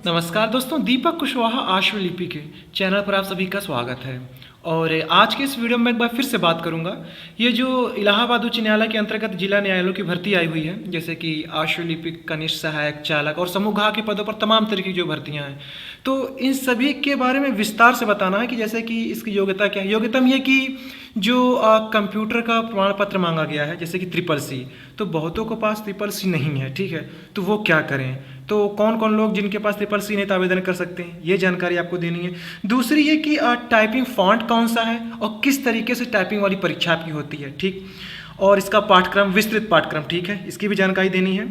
नमस्कार दोस्तों, दीपक कुशवाहा आश्वलिपि के चैनल पर आप सभी का स्वागत है। और आज के इस वीडियो में एक बार फिर से बात करूंगा। ये जो इलाहाबाद उच्च न्यायालय के अंतर्गत जिला न्यायालयों की भर्ती आई हुई है, जैसे कि आश्वलिपिक, कनिष्ठ सहायक, चालक और समूह के पदों पर तमाम तरह की जो भर्तियां हैं, तो इन सभी के बारे में विस्तार से बताना है कि जैसे कि इसकी योग्यता क्या है। योग्यता में ये कि जो कंप्यूटर का प्रमाण पत्र मांगा गया है, जैसे कि CCC, तो बहुतों के पास CCC नहीं है, ठीक है, तो वो क्या करें। तो कौन कौन लोग जिनके पास CCC नहीं तो आवेदन कर सकते हैं, ये जानकारी आपको देनी है। दूसरी ये कि टाइपिंग फॉन्ट कौन सा है और किस तरीके से टाइपिंग वाली परीक्षा आपकी होती है, ठीक। और इसका पाठ्यक्रम, विस्तृत पाठ्यक्रम, ठीक है, इसकी भी जानकारी देनी है।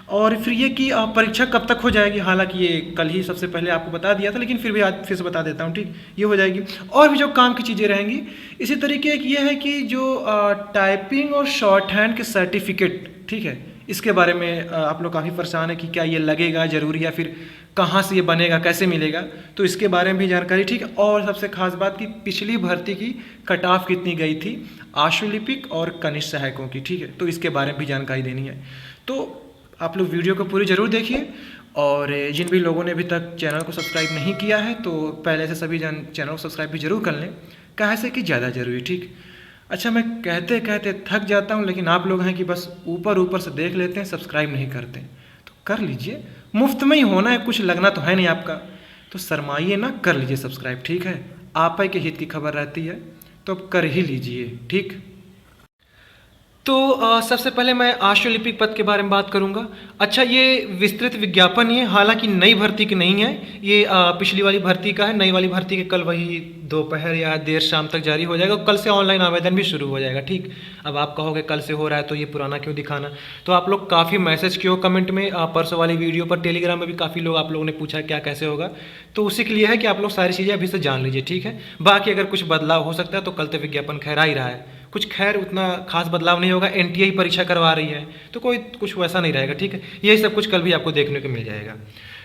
और फिर ये कि परीक्षा कब तक हो जाएगी, हालांकि ये कल ही सबसे पहले आपको बता दिया था, लेकिन फिर भी आज फिर से बता देता हूँ, ठीक। ये हो जाएगी और भी जो काम की चीज़ें रहेंगी। इसी तरीके एक ये है कि जो टाइपिंग और शॉर्ट हैंड के सर्टिफिकेट, ठीक है, इसके बारे में आप लोग काफ़ी परेशान है कि क्या ये लगेगा ज़रूरी या फिर कहाँ से ये बनेगा, कैसे मिलेगा, तो इसके बारे में भी जानकारी, ठीक है। और सबसे खास बात कि पिछली भर्ती की कट ऑफ कितनी गई थी आश्वलिपिक और कनिष्ठ सहायकों की, ठीक है, तो इसके बारे में भी जानकारी देनी है। तो आप लोग वीडियो को पूरी ज़रूर देखिए। और जिन भी लोगों ने अभी तक चैनल को सब्सक्राइब नहीं किया है, तो पहले से सभी चैनल को सब्सक्राइब भी जरूर कर लें, कहाँ से कि ज़्यादा ज़रूरी, ठीक। अच्छा, मैं कहते कहते थक जाता हूँ, लेकिन आप लोग हैं कि बस ऊपर ऊपर से देख लेते हैं, सब्सक्राइब नहीं करते, तो कर लीजिए, मुफ्त में ही होना है, कुछ लगना तो है नहीं आपका, तो शर्माइए ना, कर लीजिए सब्सक्राइब, ठीक है। आप ही के हित की खबर रहती है, तो अब कर ही लीजिए, ठीक। तो सबसे पहले मैं आश्वलिपिक पद के बारे में बात करूंगा। अच्छा, ये विस्तृत विज्ञापन ये हालांकि नई भर्ती की नहीं है, ये पिछली वाली भर्ती का है। नई वाली भर्ती के कल वही दोपहर या देर शाम तक जारी हो जाएगा। कल से ऑनलाइन आवेदन भी शुरू हो जाएगा, ठीक। अब आप कहोगे कल से हो रहा है तो ये पुराना क्यों दिखाना। तो आप लोग काफ़ी मैसेज किए हो कमेंट में, परसों वाली वीडियो पर टेलीग्राम में भी काफ़ी लोग आप लोगों ने पूछा क्या कैसे होगा, तो उसी के लिए है कि आप लोग सारी चीज़ें अभी से जान लीजिए, ठीक है। बाकी अगर कुछ बदलाव हो सकता है तो कल तक विज्ञापन खैर आ ही रहा है, कुछ खैर उतना खास बदलाव नहीं होगा। NTA परीक्षा करवा रही है तो कोई कुछ वैसा नहीं रहेगा, ठीक है। यही सब कुछ कल भी आपको देखने को मिल जाएगा,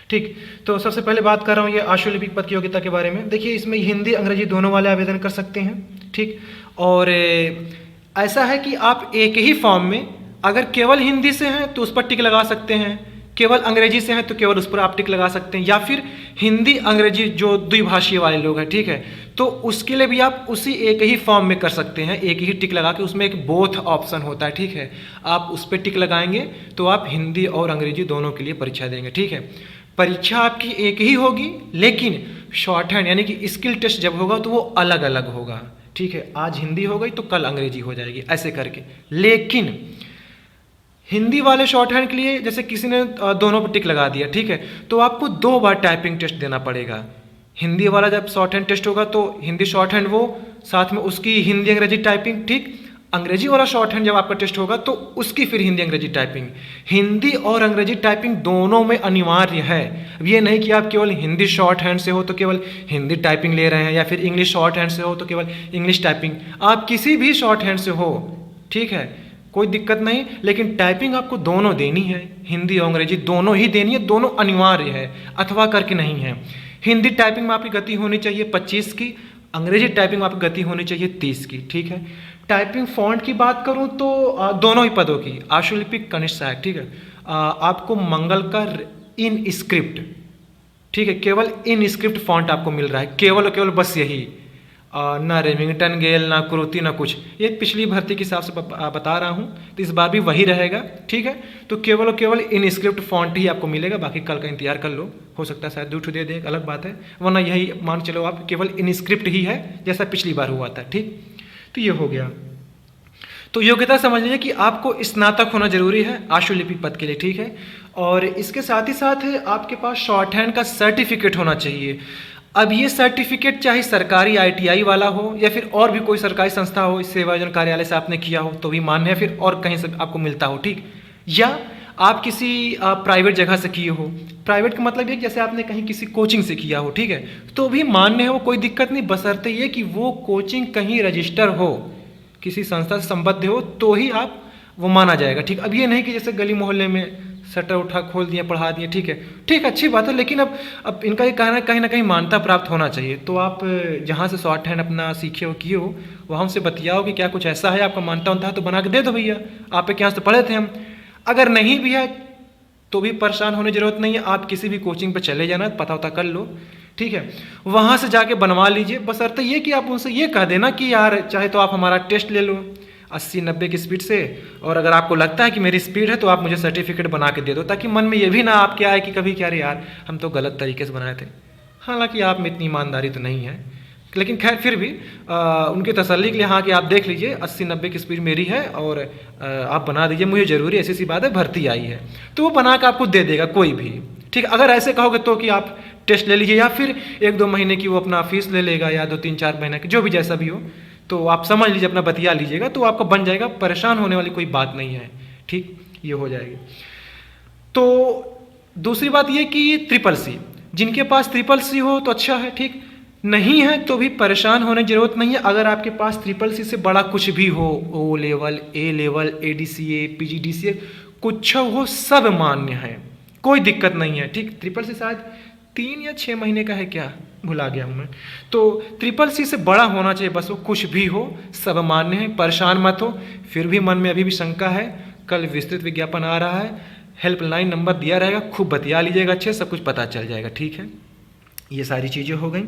ठीक। तो सबसे पहले बात कर रहा हूँ ये आश्वलिपिक पद की योग्यता के बारे में। देखिए, इसमें हिंदी अंग्रेजी दोनों वाले आवेदन कर सकते हैं, ठीक। और ऐसा है कि आप एक ही फॉर्म में अगर केवल हिंदी से हैं तो उस पर टिक लगा सकते हैं, केवल अंग्रेजी से हैं तो केवल उस पर आप टिक लगा सकते हैं, या फिर हिंदी अंग्रेजी जो द्विभाषीय वाले लोग हैं, ठीक है, तो उसके लिए भी आप उसी एक ही फॉर्म में कर सकते हैं, एक ही टिक लगा के। उसमें एक बोथ ऑप्शन होता है, ठीक है, आप उस पर टिक लगाएंगे तो आप हिंदी और अंग्रेजी दोनों के लिए परीक्षा देंगे, ठीक है। परीक्षा आपकी एक ही होगी, लेकिन शॉर्ट हैंड यानी कि स्किल टेस्ट जब होगा तो वो अलग अलग होगा, ठीक है। आज हिंदी हो गई तो कल अंग्रेजी हो जाएगी, ऐसे करके। लेकिन हिंदी वाले शॉर्ट हैंड के लिए जैसे किसी ने दोनों पर टिक लगा दिया, ठीक है, तो आपको 2 बार टाइपिंग टेस्ट देना पड़ेगा। हिंदी वाला जब शॉर्ट हैंड टेस्ट होगा तो हिंदी शॉर्ट हैंड वो, साथ में उसकी हिंदी अंग्रेजी टाइपिंग, ठीक। अंग्रेजी वाला शॉर्ट हैंड जब आपका टेस्ट होगा तो उसकी फिर हिंदी अंग्रेजी टाइपिंग। हिंदी और अंग्रेजी टाइपिंग दोनों में अनिवार्य है। अब ये नहीं कि आप केवल हिंदी शॉर्ट हैंड से हो तो केवल हिंदी टाइपिंग ले रहे हैं, या फिर इंग्लिश शॉर्ट हैंड से हो तो केवल इंग्लिश टाइपिंग। आप किसी भी शॉर्ट हैंड से हो, ठीक है, कोई दिक्कत नहीं, लेकिन टाइपिंग आपको दोनों देनी है, हिंदी और अंग्रेजी दोनों ही देनी है, दोनों अनिवार्य है, अथवा करके नहीं है। हिंदी टाइपिंग में आपकी गति होनी चाहिए 25 की, अंग्रेजी टाइपिंग में आपकी गति होनी चाहिए 30 की, ठीक है। टाइपिंग फॉन्ट की बात करूं तो दोनों ही पदों की, आश्वलिपिक, कनिष्ठ सहायक, ठीक है, आपको मंगल का इन स्क्रिप्ट, ठीक है, केवल इन स्क्रिप्ट फॉन्ट आपको मिल रहा है, केवल और केवल, बस यही, ना रेमिंगटन गेल, ना क्रोती, ना कुछ। ये पिछली भर्ती के हिसाब से बता रहा हूँ, तो इस बार भी वही रहेगा, ठीक है। तो केवल और केवल इन स्क्रिप्ट फॉन्ट ही आपको मिलेगा, बाकी कल का इंतजार कर लो, हो सकता है शायद 2 दे दे, अलग बात है, वरना यही मान चलो आप केवल इन स्क्रिप्ट ही है, जैसा पिछली बार हुआ था, ठीक। तो ये हो गया। तो योग्यता समझ लीजिए कि आपको स्नातक होना जरूरी है आश्वलिपिक पद के लिए, ठीक है। और इसके साथ ही साथ आपके पास शॉर्ट हैंड का सर्टिफिकेट होना चाहिए। अब ये सर्टिफिकेट चाहे सरकारी ITI वाला हो या फिर और भी कोई सरकारी संस्था हो, सेवा योजना कार्यालय से आपने किया हो तो भी मान्य है, फिर और कहीं से आपको मिलता हो, ठीक। या आप किसी प्राइवेट जगह से किए हो, प्राइवेट का मतलब ये जैसे आपने कहीं किसी कोचिंग से किया हो, ठीक है, तो भी मान्य है, वो कोई दिक्कत नहीं, बशर्ते ये कि वो कोचिंग कहीं रजिस्टर हो, किसी संस्था से संबद्ध हो, तो ही आप वो माना जाएगा, ठीक। अब ये नहीं कि जैसे गली मोहल्ले में शटर उठा खोल दिए, पढ़ा दिए, ठीक है, ठीक, अच्छी बात है, लेकिन अब इनका ये कहना कहीं ना कहीं मान्यता प्राप्त होना चाहिए। तो आप जहाँ से शॉर्ट हैंड अपना सीखे हो किए हो वहाँ हमसे बतियाओ कि क्या कुछ ऐसा है आपका मान्यता होता है तो बना के दे दो भैया, आप के यहाँ से पढ़े थे हम। अगर नहीं भी है तो भी परेशान होने की जरूरत नहीं है, आप किसी भी कोचिंग पर चले जाना, पता वता कर लो, ठीक है, वहाँ से जाके बनवा लीजिए। बशर्ते ये कि आप उनसे ये कह देना कि यार चाहे तो आप हमारा टेस्ट ले लो 80-90 की स्पीड से, और अगर आपको लगता है कि मेरी स्पीड है तो आप मुझे सर्टिफिकेट बना के दे दो, ताकि मन में ये भी ना आपके आए कि कभी क्या रे यार हम तो गलत तरीके से बनाए थे। हालांकि आप में इतनी ईमानदारी तो नहीं है, लेकिन खैर फिर भी उनकी तसल्ली के लिए हाँ कि आप देख लीजिए 80-90 की स्पीड मेरी है और आप बना दीजिए, मुझे ज़रूरी ऐसी सी बात है, भर्ती आई है, तो वो बना के आपको दे देगा कोई भी, ठीक। अगर ऐसे कहोगे तो कि आप टेस्ट ले लीजिए या फिर 1-2 महीने की वो अपना फीस ले लेगा, या 2-3-4 महीने की, जो भी जैसा भी हो, तो आप समझ लीजिए, अपना बतिया लीजिएगा, तो आपका बन जाएगा, परेशान होने वाली कोई बात नहीं है, ठीक, ये हो जाएगी। तो दूसरी बात ये कि CCC, जिनके पास CCC हो तो अच्छा है, ठीक, नहीं है तो भी परेशान होने की जरूरत नहीं है। अगर आपके पास CCC से बड़ा कुछ भी हो, O level, A level, ADCA, PGDCA, कुछ हो, सब मान्य है, कोई दिक्कत नहीं है, ठीक। CCC शायद 3 या 6 महीने का है, क्या भुला गया हूँ मैं। तो CCC से बड़ा होना चाहिए, बस वो कुछ भी हो सब मान्य है, परेशान मत हो। फिर भी मन में अभी भी शंका है, कल विस्तृत विज्ञापन आ रहा है, हेल्पलाइन नंबर दिया रहेगा, खूब बतिया लीजिएगा, अच्छे सब कुछ पता चल जाएगा, ठीक है। ये सारी चीज़ें हो गई,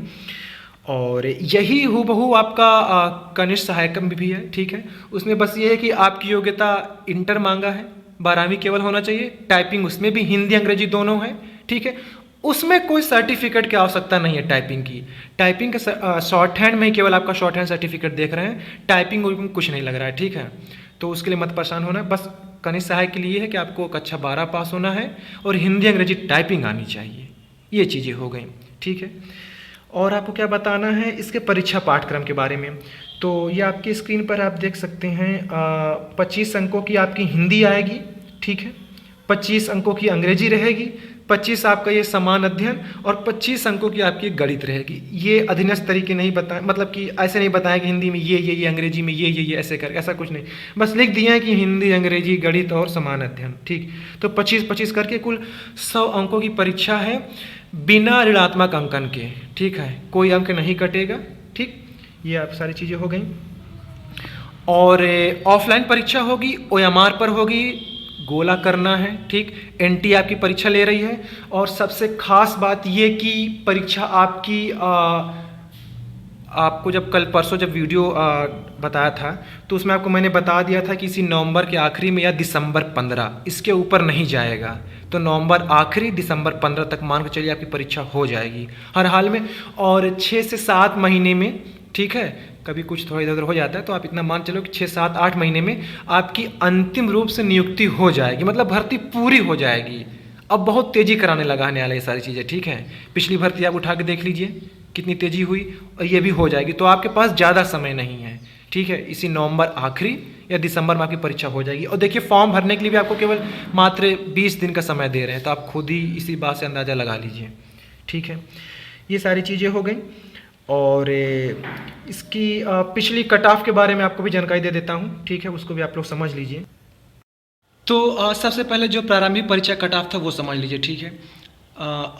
और यही हूबहू आपका कनिष्ठ सहायक में भी है, ठीक है। उसमें बस ये है कि आपकी योग्यता इंटर मांगा है, 12वीं केवल होना चाहिए, टाइपिंग उसमें भी हिंदी अंग्रेजी दोनों है, ठीक है। उसमें कोई सर्टिफिकेट की आवश्यकता नहीं है टाइपिंग की, टाइपिंग का शॉर्ट हैंड में ही केवल आपका शॉर्ट हैंड सर्टिफिकेट देख रहे हैं, टाइपिंग में कुछ नहीं लग रहा है, ठीक है। तो उसके लिए मत परेशान होना, बस कनिष्ठ सहायक के लिए है कि आपको कक्षा 12 पास होना है और हिंदी अंग्रेजी टाइपिंग आनी चाहिए, ये चीज़ें हो गई, ठीक है। और आपको क्या बताना है इसके परीक्षा पाठक्रम के बारे में, तो ये आपकी स्क्रीन पर आप देख सकते हैं, 25 अंकों की आपकी हिंदी आएगी, ठीक है, 25 अंकों की अंग्रेजी रहेगी, 25 आपका ये समान अध्ययन, और 25 अंकों की आपकी गणित रहेगी। ये अधीनस्थ तरीके नहीं बताए, मतलब कि ऐसे नहीं बताया कि हिंदी में ये अंग्रेजी में ये ऐसे कर, ऐसा कुछ नहीं, बस लिख दिया है कि हिंदी अंग्रेजी गणित और समान अध्ययन, ठीक। तो 25-25 करके कुल 100 अंकों की परीक्षा है, बिना ऋणात्मक अंकन के, ठीक है, कोई अंक नहीं कटेगा, ठीक। ये आप सारी चीज़ें हो गई। और ऑफलाइन परीक्षा होगी, OMR पर होगी, गोला करना है, ठीक। NT आपकी परीक्षा ले रही है, और सबसे खास बात ये कि परीक्षा आपकी आपको जब कल परसों जब वीडियो बताया था तो उसमें आपको मैंने बता दिया था कि इसी नवंबर के आखिरी में या दिसंबर 15, इसके ऊपर नहीं जाएगा। तो नवंबर आखिरी, दिसंबर 15 तक मान के चलिए आपकी परीक्षा हो जाएगी हर हाल में, और 6 से 7 महीने में, ठीक है, कभी कुछ थोड़ा इधर उधर हो जाता है तो आप इतना मान चलो कि 6-7-8 महीने में आपकी अंतिम रूप से नियुक्ति हो जाएगी, मतलब भर्ती पूरी हो जाएगी। अब बहुत तेज़ी कराने लगाने वाले ये सारी चीज़ें, ठीक है। पिछली भर्ती आप उठा के देख लीजिए कितनी तेज़ी हुई, और ये भी हो जाएगी। तो आपके पास ज़्यादा समय नहीं है, ठीक है, इसी नवंबर आखिरी या दिसंबर में आपकी परीक्षा हो जाएगी। और देखिए फॉर्म भरने के लिए भी आपको केवल मात्र 20 दिन का समय दे रहे हैं, तो आप खुद ही इसी बात से अंदाज़ा लगा लीजिए, ठीक है। ये सारी चीज़ें हो गई, और इसकी पिछली कट ऑफ के बारे में आपको भी जानकारी दे देता हूँ, ठीक है, उसको भी आप लोग समझ लीजिए। तो सबसे पहले जो प्रारंभिक परीक्षा कट ऑफ था वो समझ लीजिए, ठीक है।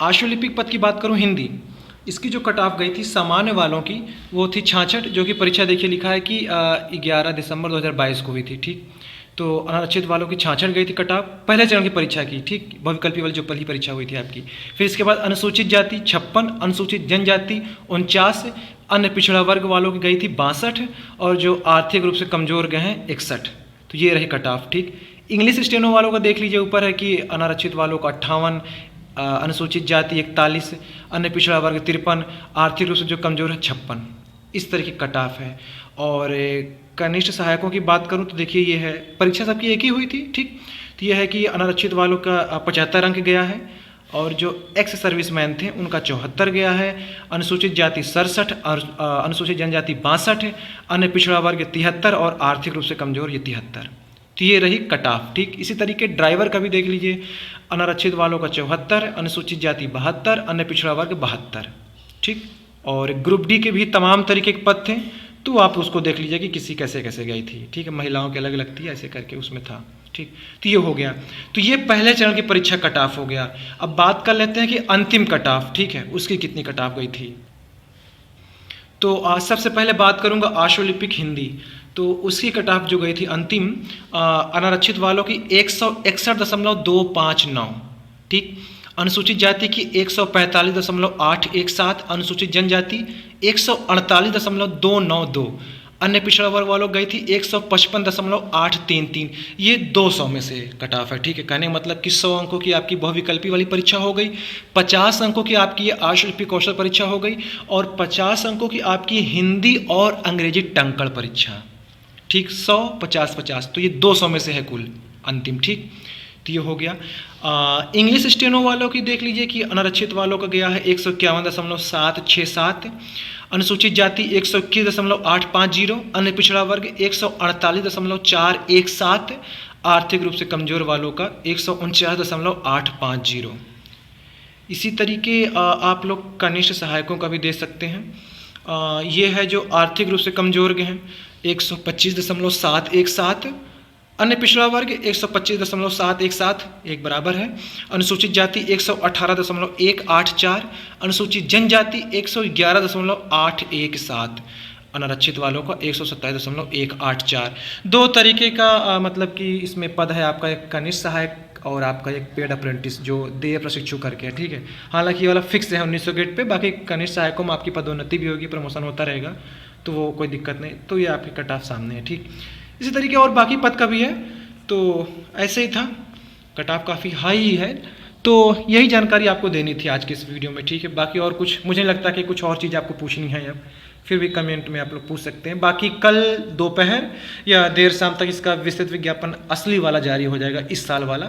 आशुलिपिक पद की बात करूँ हिंदी, इसकी जो कट ऑफ गई थी सामान्य वालों की वो थी 66, जो कि परीक्षा देखिए लिखा है कि 11 दिसंबर 2022 को हुई थी, ठीक। तो अनारक्षित वालों की 66 गई थी कट ऑफ पहले चरण की परीक्षा की, ठीक, बहुविकल्पी वाली जो पहली परीक्षा हुई थी आपकी। फिर इसके बाद अनुसूचित जाति 56, अनुसूचित जनजाति 49, अन्य पिछड़ा वर्ग वालों की गई थी 62, और जो आर्थिक रूप से कमजोर गए हैं 61। तो ये रही कट ऑफ, ठीक। इंग्लिश स्टेनो वालों का देख लीजिए, ऊपर है कि अनारक्षित वालों का 58, अनुसूचित जाति 41, अन्य पिछड़ा वर्ग 53, आर्थिक रूप से जो कमजोर है 56। इस तरह की कट ऑफ है। और कनिष्ठ सहायकों की बात करूं तो देखिए ये है, परीक्षा सबकी एक ही हुई थी, ठीक। तो ये है कि अनारक्षित वालों का 75 अंक गया है, और जो एक्स सर्विसमैन थे उनका 74 गया है, अनुसूचित जाति 67, अनुसूचित जनजाति 62, अन्य पिछड़ा वर्ग 73, और आर्थिक रूप से कमजोर ये 73। तो ये रही कट ऑफ, ठीक। इसी तरीके ड्राइवर का भी देख लीजिए, अनारक्षित वालों का 74, अनुसूचित जाति 72, अन्य पिछड़ा वर्ग 72, ठीक। और ग्रुप डी के भी तमाम तरीके के पद थे, तो आप उसको देख लीजिए कि किसी कैसे कैसे गई थी, ठीक है, महिलाओं की अलग अलग थी ऐसे करके उसमें था, ठीक। तो ये हो गया, तो ये पहले चरण की परीक्षा कट ऑफ हो गया। अब बात कर लेते हैं कि अंतिम कट ऑफ, ठीक है, उसकी कितनी कट ऑफ गई थी। तो सबसे पहले बात करूंगा आशुलिपिक हिंदी, तो उसकी कट ऑफ जो गई थी अंतिम अनारक्षित वालों की 161.259, ठीक। अनुसूचित जाति की 145.817, अनुसूचित जनजाति 148.292, अन्य पिछड़ा वर्ग वालों गई थी 155.833। ये 200 में से कट ऑफ है, ठीक है। कहने का मतलब कि 100 अंकों की आपकी बहुविकल्पी वाली परीक्षा हो गई, 50 अंकों की आपकी ये आशुलिपिक कौशल परीक्षा हो गई, और 50 अंकों की आपकी हिंदी और अंग्रेजी टंकण परीक्षा, ठीक। 100 50 50, तो ये 200 में से है कुल अंतिम, ठीक। तो ये हो गया। इंग्लिश स्टेनो वालों की देख लीजिए कि अनारक्षित वालों का गया है 151.767, अनुसूचित जाति 121.850, अन्य पिछड़ा वर्ग 148.417, आर्थिक रूप से कमजोर वालों का 149.850। इसी तरीके आप लोग कनिष्ठ सहायकों का भी दे सकते हैं। ये है जो आर्थिक रूप से कमजोर हैं 125.717, अन्य पिछड़ा वर्ग 125.717, एक बराबर है। अनुसूचित जाति 118.184, अनुसूचित जनजाति 111.817, अनारक्षित वालों का 127.184। दो तरीके का मतलब कि इसमें पद है आपका, एक कनिष्ठ सहायक और आपका एक पेड अप्रेंटिस जो देय प्रशिक्षु करके, ठीक है। हालांकि ये वाला फिक्स है 1900 गेट पे, बाकी कनिष्ठ सहायकों में आपकी पदोन्नति भी होगी, प्रमोशन होता रहेगा, तो वो कोई दिक्कत नहीं। तो ये आपकी कट ऑफ सामने है, ठीक। इसी तरीके और बाकी पद का भी है, तो ऐसे ही था, कट ऑफ काफ़ी हाई है। तो यही जानकारी आपको देनी थी आज के इस वीडियो में, ठीक है। बाकी और कुछ मुझे नहीं लगता कि कुछ और चीज़ आपको पूछनी है, अब फिर भी कमेंट में आप लोग पूछ सकते हैं। बाकी कल दोपहर या देर शाम तक इसका विस्तृत विज्ञापन असली वाला जारी हो जाएगा, इस साल वाला,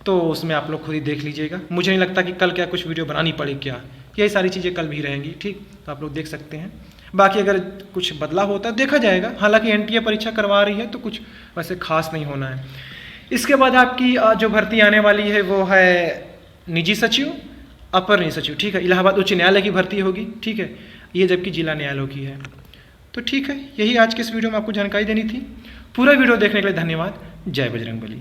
तो उसमें आप लोग खुद ही देख लीजिएगा। मुझे नहीं लगता कि कल क्या कुछ वीडियो बनानी पड़ेगी, क्या यही सारी चीज़ें कल भी रहेंगी, ठीक। तो आप लोग देख सकते हैं। बाकी अगर कुछ बदलाव होता है देखा जाएगा, हालांकि एनटीए परीक्षा करवा रही है तो कुछ वैसे खास नहीं होना है। इसके बाद आपकी जो भर्ती आने वाली है वो है निजी सचिव, अपर निजी सचिव, ठीक है। इलाहाबाद उच्च न्यायालय की भर्ती होगी, ठीक है, ये जबकि जिला न्यायालयों की है। तो ठीक है, यही आज के इस वीडियो में आपको जानकारी देनी थी। पूरा वीडियो देखने के लिए धन्यवाद। जय बजरंगबली।